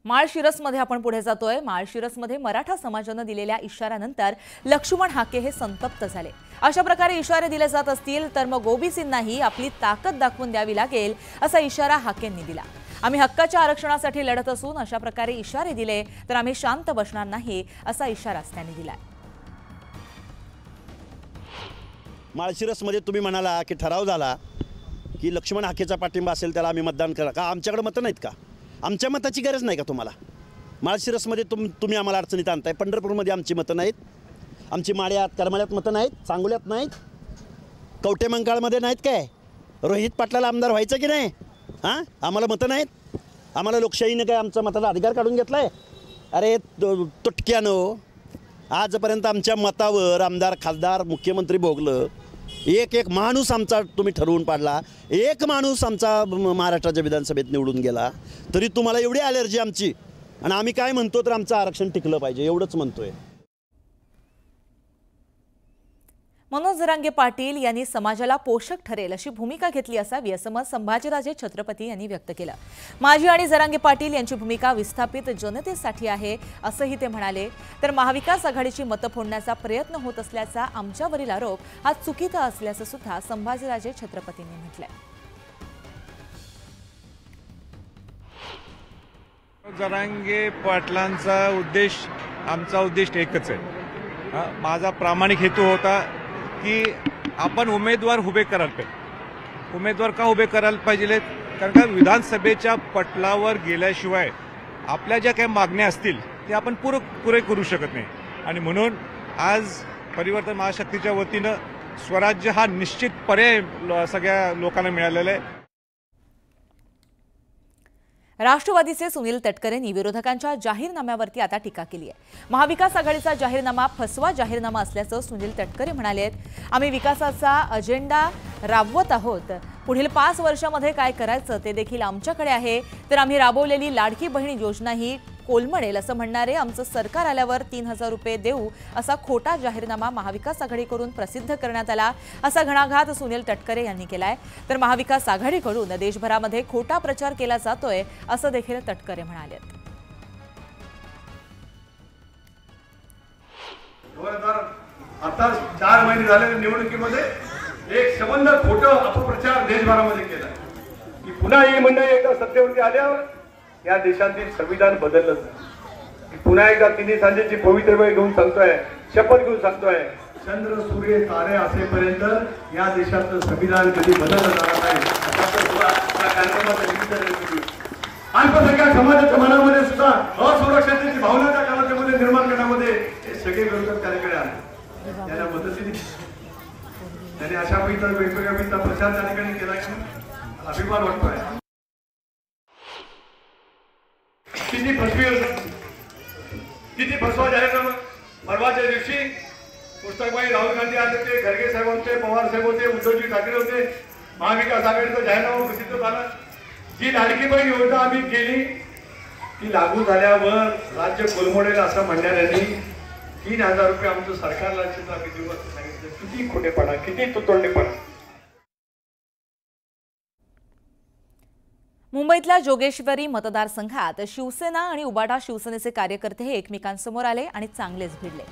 माळशिरसमध्ये आपण पुढे जातोय। माळशिरसमध्ये मराठा समाजाने दिलेल्या इशाऱ्यानंतर लक्ष्मण हाके हे संतप्त झाले। अशा प्रकारे इशारे दिले जात असतील तर मग ओबीसींनाही आपली ताकद दाखवून द्यावी लागेल असा इशारा हाकेंनी दिला। आम्ही हक्काच्या आरक्षणासाठी लढत असून अशा प्रकारे इशारे दिले तर आम्ही शांत बसणार नाही असा इशारा त्यांनी दिलाय। माळशिरसमध्ये तुम्ही म्हणाला की ठराव झाला की लक्ष्मण हाकेचा पाठिंबा असेल त्याला आम्ही मतदान करा का? आमच्याकडे मतं नाहीत का? आमच्या मताची गरज नाही का तुम्हाला? माळशिरसमध्ये तुम्ही आम्हाला अडचणीत आणताय। पंढरपूरमध्ये आमची मतं नाहीत, आमची माड्यात करमाळ्यात मतं नाहीत, सांगोल्यात नाहीत, कवटेमंकाळमध्ये नाहीत काय? रोहित पाटलाला आमदार व्हायचं की नाही? हां, आम्हाला मतं नाहीत? आम्हाला लोकशाहीने काय आमचा मताचा अधिकार काढून घेतलाय? अरे तुटक्यानं आजपर्यंत आमच्या मतावर आमदार खासदार मुख्यमंत्री भोगलं। एक माणूस आमचा तुम्ही ठरवून पाडला, एक माणूस आमचा महाराष्ट्राच्या विधानसभेत निवडून गेला तरी तुम्हाला एवढी ॲलर्जी आमची। आणि आम्ही काय म्हणतो तर आमचं आरक्षण टिकलं पाहिजे एवढंच म्हणतोय। मनोज जरांगे पाटील यांनी समाजाला पोषक ठरेल अशी भूमिका घेतली असावी असं मत संभाजीराजे छत्रपती यांनी व्यक्त केलं। माजी आणि जरांगे पाटील यांची भूमिका विस्थापित जनतेसाठी आहे असंही ते म्हणाले। तर महाविकास आघाडीची मतं फोडण्याचा प्रयत्न होत असल्याचा आमच्यावरील आरोप हा चुकीचा असल्याचं सुद्धा संभाजीराजे छत्रपतींनी म्हटलंय। जरांगे पाटलांचा उद्देश आमचा उद्देश एकच आहे। माझा प्रामाणिक हेतू होता की आपण उमेदवार उभे करायला पाहिजे। उमेदवार का उभे करायला पाहिजे? कारण का विधानसभेच्या पटलावर गेल्याशिवाय आपल्या ज्या काही मागण्या असतील ते आपण पुरे करू शकत नाही। आणि म्हणून आज परिवर्तन महाशक्तीच्या वतीनं स्वराज्य हा निश्चित पर्याय सगळ्या लोकांना मिळालेला आहे। राष्ट्रवादीचे सुनील तटकरेंनी विरोधकांच्या जाहीरनाम्यावरती आता टीका केली आहे। महाविकास आघाडीचा जाहीरनामा फसवा जाहीरनामा असल्याचं सुनील तटकरे म्हणाले। आम्ही विकासाचा अजेंडा राबवत आहोत, पुढील 5 वर्षांमध्ये काय करायचं ते देखील आमच्याकडे आहे। तर आम्ही राबवलेली लाडकी बहीण योजना ही कोलमडेल असं म्हणणारे आमचं सरकार आल्यावर 3000 रुपये देऊ असा खोटा जाहीरनामा महाविकास आघाडीकडून प्रसिद्ध करण्यात आला असा घणाघात सुनील तटकरे यांनी केलाय। तर महाविकास आघाडीकडून देशभरामध्ये खोटा प्रचार केला जातोय असं देखील तटकरे म्हणाले। 4 महिने झाले निवडणुकीमध्ये एक संबंध खोटं अपप्रचार देशभरामध्ये केला की पुन्हा ही मंडळी एकदा सत्तेवरती आल्यावर या देशातील संविधान बदललं जाईल। पुन्हा एकदा तिन्ही सांजेची पवित्र वेळ घेऊन सांगतोय, शपथ घेऊन सांगतोय, चंद्र सूर्य तारे असेपर्यंत या देशाचं संविधान कधी बदललं जाणार नाही। अल्पसंख्याक समाजाच्या मनामध्ये सुद्धा असुरक्षिततेची भावना त्या काळामध्ये निर्माण करण्यामध्ये हे सगळे विरोधक त्याकडे आले, त्यांना मदती दिली। त्यांनी अशा वेगवेगळ्या प्रचार त्या ठिकाणी केला की अभिमान वाटतोय। किती फसवा जाहीरनामा परवाच्या दिवशी पुस्तकबाई राहुल गांधी आले होते, खरगे साहेब होते, पवार साहेब होते, उद्धवजी ठाकरे होते, महाविकास आघाडीचा जाहीरनामा प्रसिद्ध झाला। जी लाडकी बहीण योजना आम्ही केली ती लागू झाल्यावर राज्य कोलमडेल असं म्हणणाऱ्यांनी 3000 रुपये आमचं सरकारला सांगितलं। किती खोटेपणा, किती तुतोंडेपणा। मुंबईतल्या जोगेश्वरी मतदारसंघात शिवसेना आणि उबाटा शिवसेनेचे कार्यकर्ते हे एकमेकांसमोर आले आणि चांगलेच भिडले।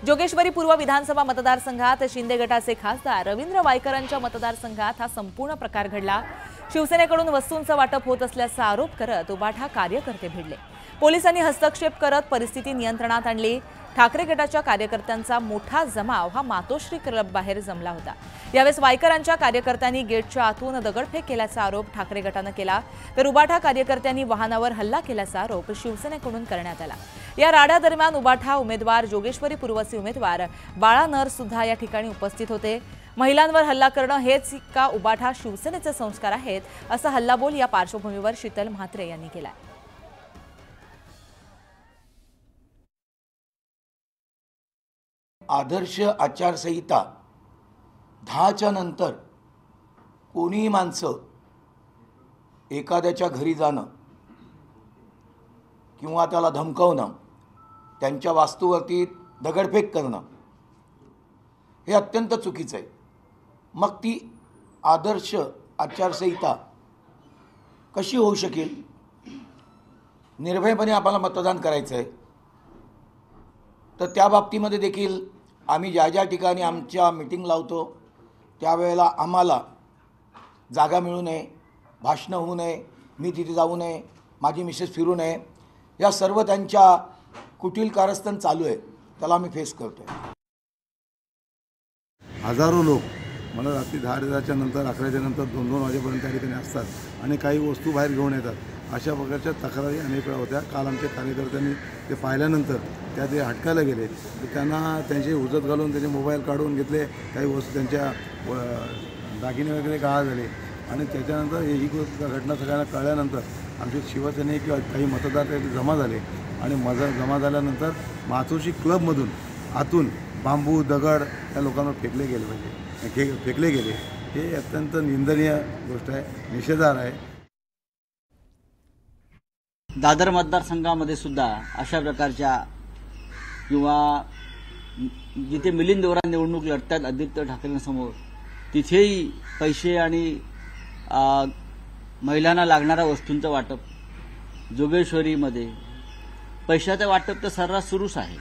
जोगेश्वरी पूर्व विधानसभा मतदारसंघात शिंदे गटाचे खासदार रवींद्र वायकरांच्या मतदारसंघात हा संपूर्ण प्रकार घडला। शिवसेनेकडून वस्तूंचं वाटप होत असल्याचा आरोप करत उबाटा कार्यकर्ते भिडले। पोलिसांनी हस्तक्षेप करत परिस्थिती नियंत्रणात आणली। ठाकरे गटाच्या कार्यकर्त्यांचा मोठा जमाव हा मातोश्री क्लब बाहेर जमला होता। यावेळेस वायकरांच्या कार्यकर्त्यांनी गेटच्या आतून दगडफेक केल्याचा आरोप ठाकरे गटाने केला। तर उबाठा कार्यकर्त्यांनी वाहनावर हल्ला केल्याचा आरोप शिवसेनेकडून करण्यात आला। या राड्या दरम्यान उबाठा उमेदवार जोगेश्वरी पूर्वचे उमेदवार बाळा नर सुद्धा या ठिकाणी उपस्थित होते। महिलांवर हल्ला करणं हेच का उबाठा शिवसेनेचे संस्कार आहेत असा हल्लाबोल या पार्श्वभूमीवर शीतल म्हात्रे यांनी केला। आदर्श आचारसंहिता 10च्या नंतर कोणीही माणसं एखाद्याच्या घरी जाणं किंवा त्याला धमकावणं, त्यांच्या वास्तूवरती दगडफेक करणं हे अत्यंत चुकीचं आहे। मग ती आदर्श आचारसंहिता कशी होऊ शकेल? निर्भयपणे आपल्याला मतदान करायचं आहे, तर त्या बाबतीमध्ये देखील आम्ही ज्या ज्या ठिकाणी आमच्या मीटिंग लावतो त्यावेळेला आम्हाला जागा मिळू नये, भाषणं होऊ नये, मी तिथे जाऊ नये, माझी मिसेस फिरू नये, या सर्व त्यांच्या कुटील कारस्थान चालू आहे, त्याला आम्ही फेस करतो आहे. हजारो लोक मला रात्री 10:00 नंतर 11:00 नंतर 2-2 वाजेपर्यंत त्या ठिकाणी असतात आणि काही वस्तू बाहेर घेऊन येतात. अशा प्रकारच्या तक्रारी अनेक वेळा होत्या. काल आमच्या कार्यकर्त्यांनी ते पाहिल्यानंतर त्या ते हटकायला गेले, तर त्यांना त्यांची उजत घालून त्यांचे मोबाईल काढून घेतले, काही वस्तू त्यांच्या दागिने वगैरे गहाळ झाले आणि त्याच्यानंतर ही घटना सगळ्यांना कळल्यानंतर आमचे शिवसैनिक किंवा काही मतदार त्याचे जमा झाले आणि जमा झाल्यानंतर मातोश्री क्लबमधून आतून बांबू दगड त्या लोकांवर फेकले गेले. हे अत्यंत निंदनीय गोष्ट आहे, निषेधार्ह आहे. दादर मतदारसंघामध्ये सुद्धा अशा प्रकारच्या किंवा जिथे मिलिंद देवरा निवडणूक लढतात आदित्य ठाकरेंसमोर, तिथेही पैसे आणि महिलांना लागणाऱ्या वस्तूंचं वाटप, जोगेश्वरीमध्ये पैशाचं वाटप तर सर्रास सुरूच आहे,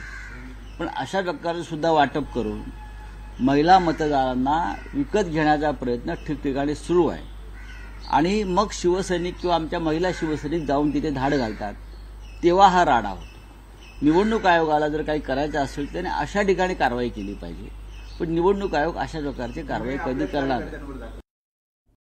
पण अशा प्रकारे सुद्धा वाटप करून महिला मतदारांना विकत घेण्याचा प्रयत्न ठिकठिकाणी सुरू आहे. आणि मग शिवसैनिक किंवा आमच्या महिला शिवसैनिक जाऊन तिथे धाड घालतात, तेव्हा हा राडा होतो. निवडणूक आयोगाला जर काही करायचं असेल त्याने अशा ठिकाणी कारवाई केली पाहिजे, पण निवडणूक आयोग अशा प्रकारची कारवाई कधी करणार नाही.